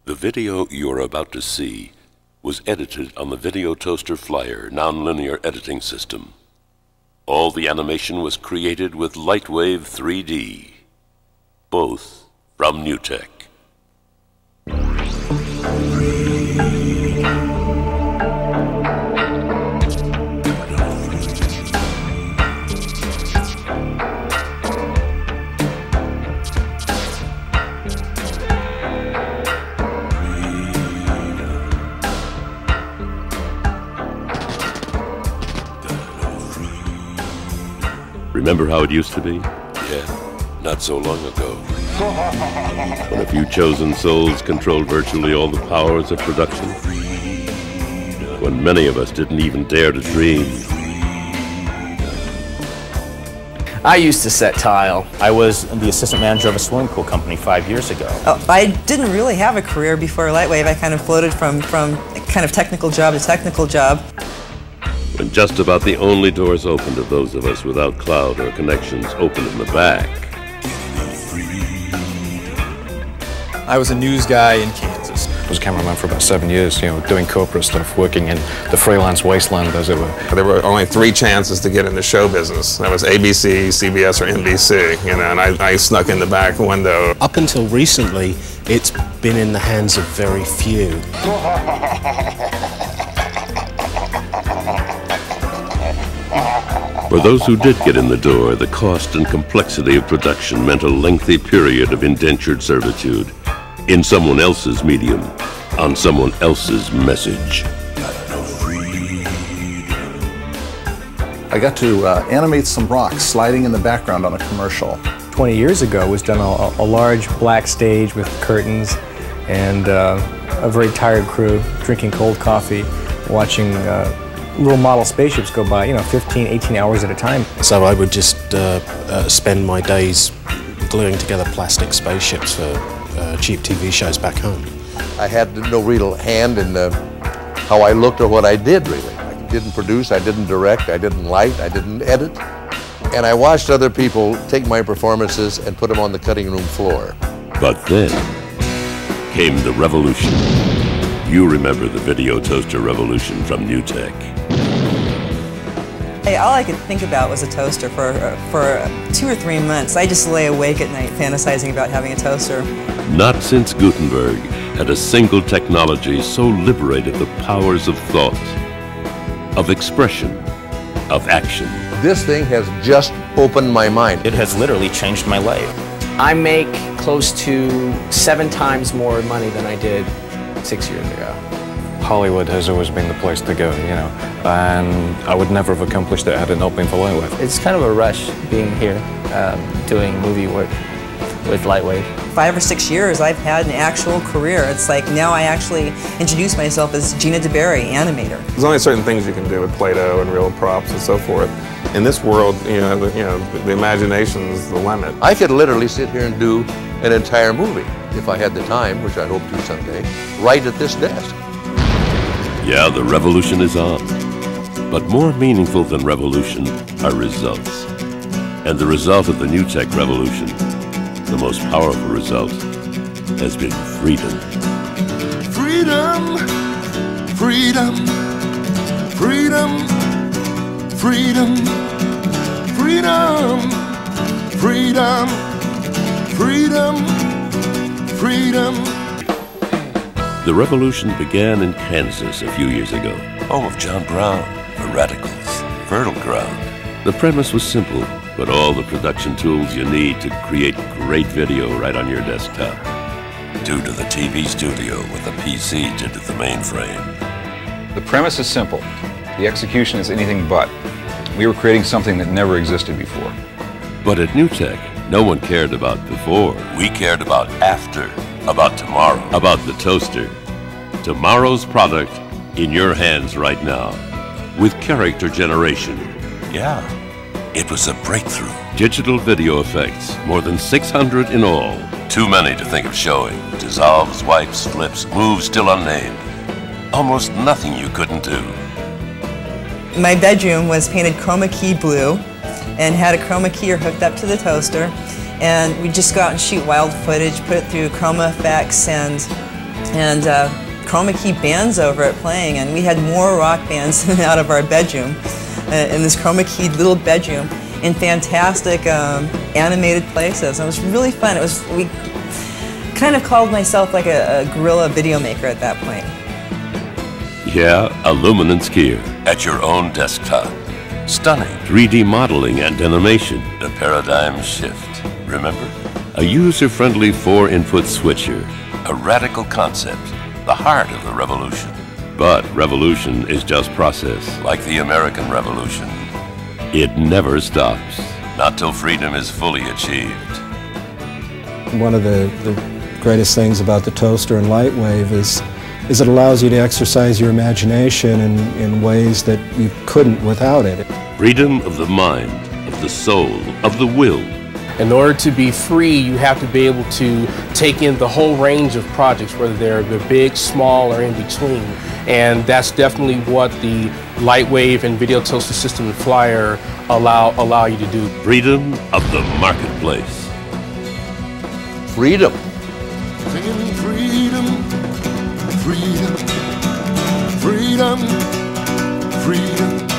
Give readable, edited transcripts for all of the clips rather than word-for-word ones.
The video you're about to see was edited on the Video Toaster Flyer nonlinear editing system. All the animation was created with LightWave 3D, both from NewTek. Remember how it used to be? Yeah, not so long ago. When a few chosen souls controlled virtually all the powers of production. When many of us didn't even dare to dream. I used to set tile. I was the assistant manager of a swimming pool company 5 years ago. Oh, I didn't really have a career before LightWave. I kind of floated from kind of technical job to technical job. When just about the only doors open to those of us without cloud or connections open in the back. I was a news guy in Kansas. I was a cameraman for about 7 years, doing corporate stuff, working in the freelance wasteland, as it were. There were only 3 chances to get in the show business. That was ABC, CBS, or NBC, and I snuck in the back window. Up until recently, it's been in the hands of very few. For those who did get in the door, the cost and complexity of production meant a lengthy period of indentured servitude in someone else's medium, on someone else's message. I got to animate some rocks sliding in the background on a commercial. 20 years ago was done a large black stage with curtains and a very tired crew drinking cold coffee, watching little model spaceships go by, 15, 18 hours at a time. So I would just spend my days gluing together plastic spaceships for cheap TV shows back home. I had no real hand in how I looked or what I did, really. I didn't produce, I didn't direct, I didn't light, I didn't edit. And I watched other people take my performances and put them on the cutting room floor. But then came the revolution. You remember the video toaster revolution from NewTek. All I could think about was a toaster for 2 or 3 months. I just lay awake at night fantasizing about having a toaster. Not since Gutenberg had a single technology so liberated the powers of thought, of expression, of action. This thing has just opened my mind. It has literally changed my life. I make close to 7 times more money than I did 6 years ago. Hollywood has always been the place to go, and I would never have accomplished it had it not been for LightWave. It's kind of a rush being here, doing movie work with LightWave. 5 or 6 years I've had an actual career. It's like now I actually introduce myself as Gina DeBerry, animator. There's only certain things you can do with Play-Doh and real props and so forth. In this world, the imagination's the limit. I could literally sit here and do an entire movie, if I had the time, which I hope to someday, right at this desk. Yeah, the revolution is on. But more meaningful than revolution are results. And the result of the NewTek revolution, the most powerful result, has been freedom. Freedom, freedom, freedom, freedom, freedom, freedom, freedom, freedom. The revolution began in Kansas a few years ago. Home of John Brown, the Radicals, fertile ground. The premise was simple, but all the production tools you need to create great video right on your desktop. Due to the TV studio with a PC due to the mainframe. The premise is simple. The execution is anything but. We were creating something that never existed before. But at NewTek, no one cared about before. We cared about after, about tomorrow. About the toaster. Tomorrow's product in your hands right now. With character generation. Yeah, it was a breakthrough. Digital video effects, more than 600 in all. Too many to think of showing. Dissolves, wipes, flips, moves still unnamed. Almost nothing you couldn't do. My bedroom was painted chroma key blue and had a chroma keyer hooked up to the toaster. And we'd just go out and shoot wild footage, put it through ChromaFX, and and chroma key bands over it playing, and we had more rock bands out of our bedroom, in this chroma keyed little bedroom, in fantastic animated places. It was really fun. We kind of called myself like a guerrilla video maker at that point. Yeah, a luminance gear. At your own desktop. Stunning. 3D modeling and animation. The paradigm shift. Remember? A user-friendly 4-input switcher. A radical concept. The heart of the revolution. But revolution is just process. Like the American Revolution. It never stops. Not till freedom is fully achieved. One of the greatest things about the toaster and LightWave is it allows you to exercise your imagination in ways that you couldn't without it. Freedom of the mind, of the soul, of the will. In order to be free, you have to be able to take in the whole range of projects, whether they're big, small, or in between. And that's definitely what the LightWave and Video Toaster System and Flyer allow you to do. Freedom of the marketplace. Freedom. Singing freedom, freedom, freedom, freedom,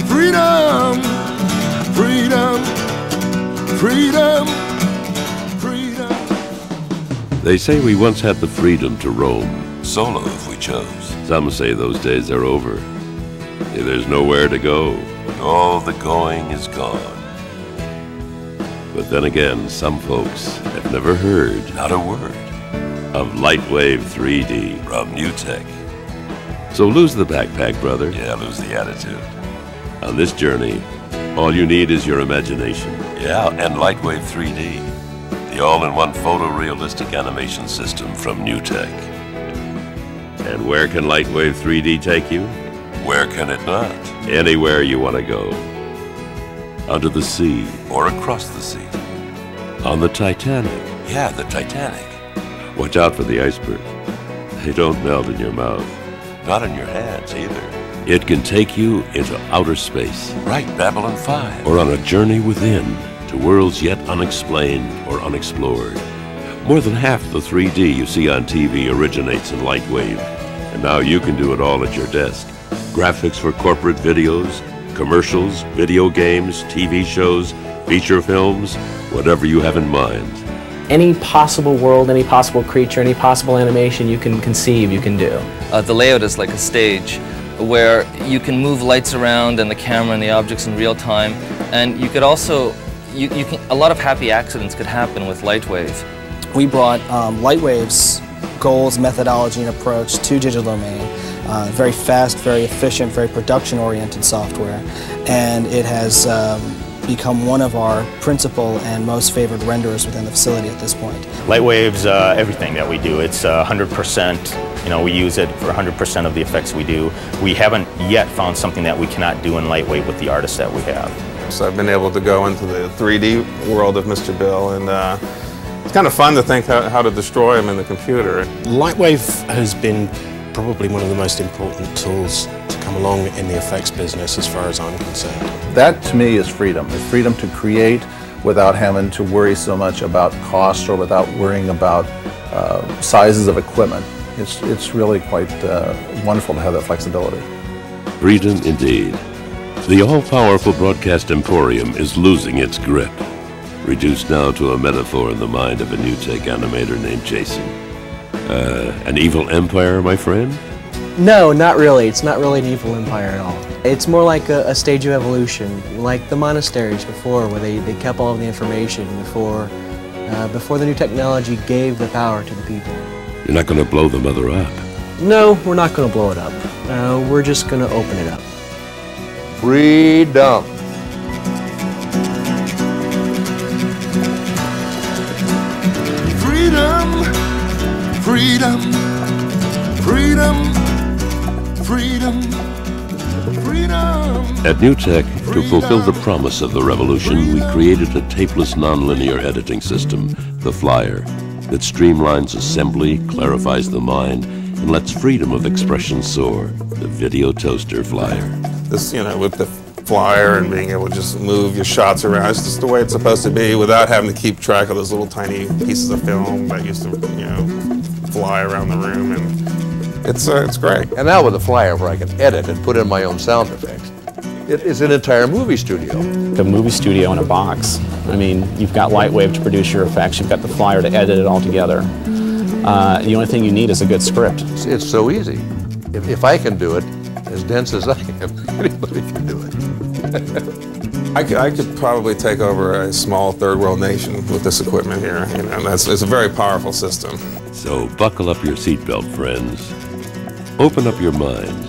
freedom, freedom, freedom, freedom. They say we once had the freedom to roam. Solo if we chose. Some say those days are over. There's nowhere to go. All the going is gone. But then again, some folks have never heard, not a word, of LightWave 3D from NewTek. So lose the backpack, brother. Yeah, lose the attitude. On this journey, all you need is your imagination. Yeah, and LightWave 3D, the all-in-one photorealistic animation system from NewTek. And where can LightWave 3D take you? Where can it not? Anywhere you want to go. Under the sea. Or across the sea. On the Titanic. Yeah, the Titanic. Watch out for the iceberg. They don't melt in your mouth. Not in your hands either. It can take you into outer space. Right, Babylon 5. Or on a journey within to worlds yet unexplained or unexplored. More than half the 3D you see on TV originates in LightWave. And now you can do it all at your desk. Graphics for corporate videos, commercials, video games, TV shows, feature films, whatever you have in mind. Any possible world, any possible creature, any possible animation you can conceive, you can do. The layout is like a stage where you can move lights around and the camera and the objects in real time, and you could also, a lot of happy accidents could happen with LightWave. We brought LightWave's goals, methodology, and approach to digital domain. Very fast, very efficient, very production-oriented software, and it has become one of our principal and most favored renderers within the facility at this point. LightWave's everything that we do. It's 100%, we use it for 100% of the effects we do. We haven't yet found something that we cannot do in LightWave with the artists that we have. So I've been able to go into the 3D world of Mr. Bill, and it's kind of fun to think how to destroy him in the computer. LightWave has been probably one of the most important tools to come along in the effects business as far as I'm concerned. That to me is freedom. It's freedom to create without having to worry so much about cost or without worrying about sizes of equipment. It's really quite wonderful to have that flexibility. Freedom indeed. The all-powerful broadcast emporium is losing its grip, reduced now to a metaphor in the mind of a NewTek animator named Jason. An evil empire, my friend? No, not really. It's not really an evil empire at all. It's more like a stage of evolution, like the monasteries before, where they kept all of the information before the new technology gave the power to the people. You're not going to blow the mother up? No, we're not going to blow it up. We're just going to open it up. Freedom. Freedom, freedom, freedom, freedom, freedom. At NewTek, to fulfill the promise of the revolution, we created a tapeless nonlinear editing system, the Flyer, that streamlines assembly, clarifies the mind, and lets freedom of expression soar, the Video Toaster Flyer. This, with the Flyer and being able to just move your shots around, it's just the way it's supposed to be without having to keep track of those little tiny pieces of film that used to, fly around the room, and it's great. And now with a Flyer where I can edit and put in my own sound effects, it is an entire movie studio. A movie studio in a box. I mean, you've got LightWave to produce your effects, you've got the Flyer to edit it all together. The only thing you need is a good script. It's so easy. If I can do it, as dense as I am, anybody can do it. I could probably take over a small third world nation with this equipment here. You know, it's a very powerful system. So buckle up your seatbelt, friends. Open up your mind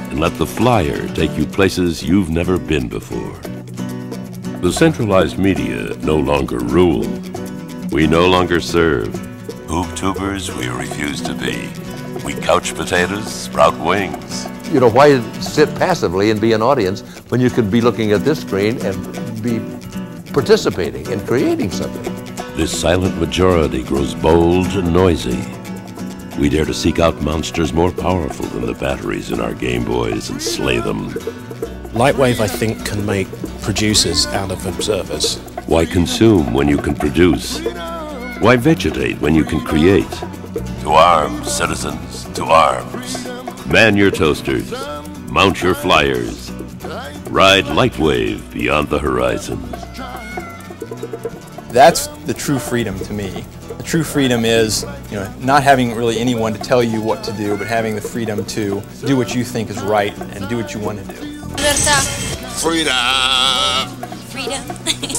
and let the Flyer take you places you've never been before. The centralized media no longer rule. We no longer serve. Hoop tubers we refuse to be. We couch potatoes, sprout wings. You know, why sit passively and be an audience when you could be looking at this screen and be participating and creating something? This silent majority grows bold and noisy. We dare to seek out monsters more powerful than the batteries in our Game Boys and slay them. LightWave, I think, can make producers out of observers. Why consume when you can produce? Why vegetate when you can create? To arms, citizens, to arms. Man your toasters, mount your Flyers, ride LightWave beyond the horizon. That's the true freedom to me. The true freedom is, you know, not having really anyone to tell you what to do, but having the freedom to do what you think is right and do what you want to do. Freedom. Freedom.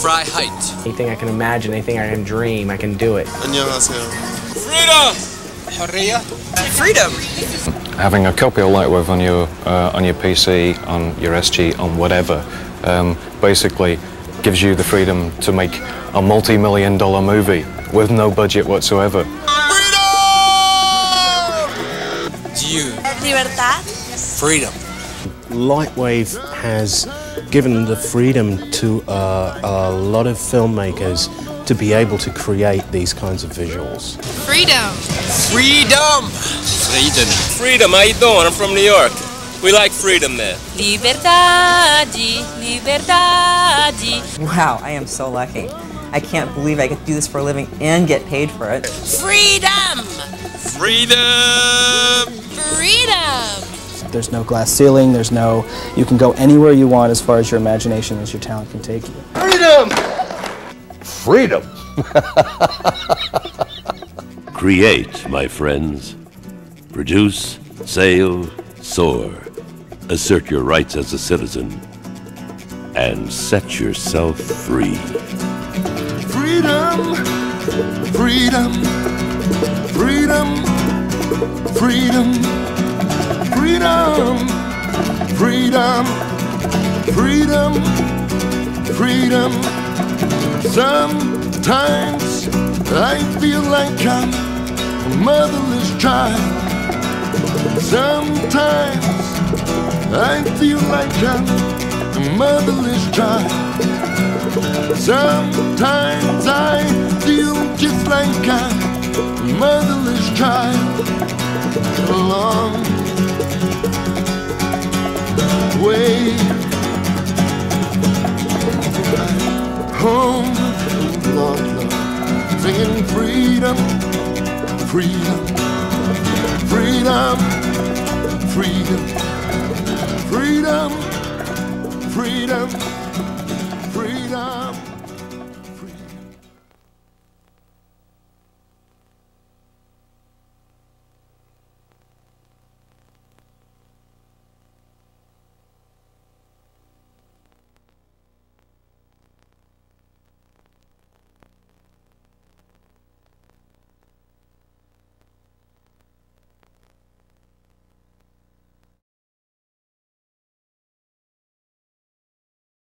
Freiheit. Anything I can imagine, anything I can dream, I can do it. Freedom. Freedom. Having a copy of LightWave on your PC, on your SG, on whatever, basically gives you the freedom to make a multi-million-dollar movie with no budget whatsoever. Libertad. Freedom. LightWave has given the freedom to a lot of filmmakers to be able to create these kinds of visuals. Freedom. Freedom. Freedom. Freedom. How you doing? I'm from New York. We like freedom there. Liberdade. Liberdade. Wow, I am so lucky. I can't believe I get to do this for a living and get paid for it. Freedom. Freedom. Freedom. There's no glass ceiling, you can go anywhere you want as far as your imagination, as your talent can take you. Freedom! Freedom! Create, my friends. Produce, sail, soar. Assert your rights as a citizen. And set yourself free. Freedom. Freedom. Freedom. Freedom. Freedom, freedom, freedom, freedom. Sometimes I feel like I'm a motherless child. Sometimes I feel like I'm a motherless child. Sometimes I feel just like I'm a motherless child. Along way home, Lord, Lord, singing freedom, freedom, freedom, freedom, freedom, freedom,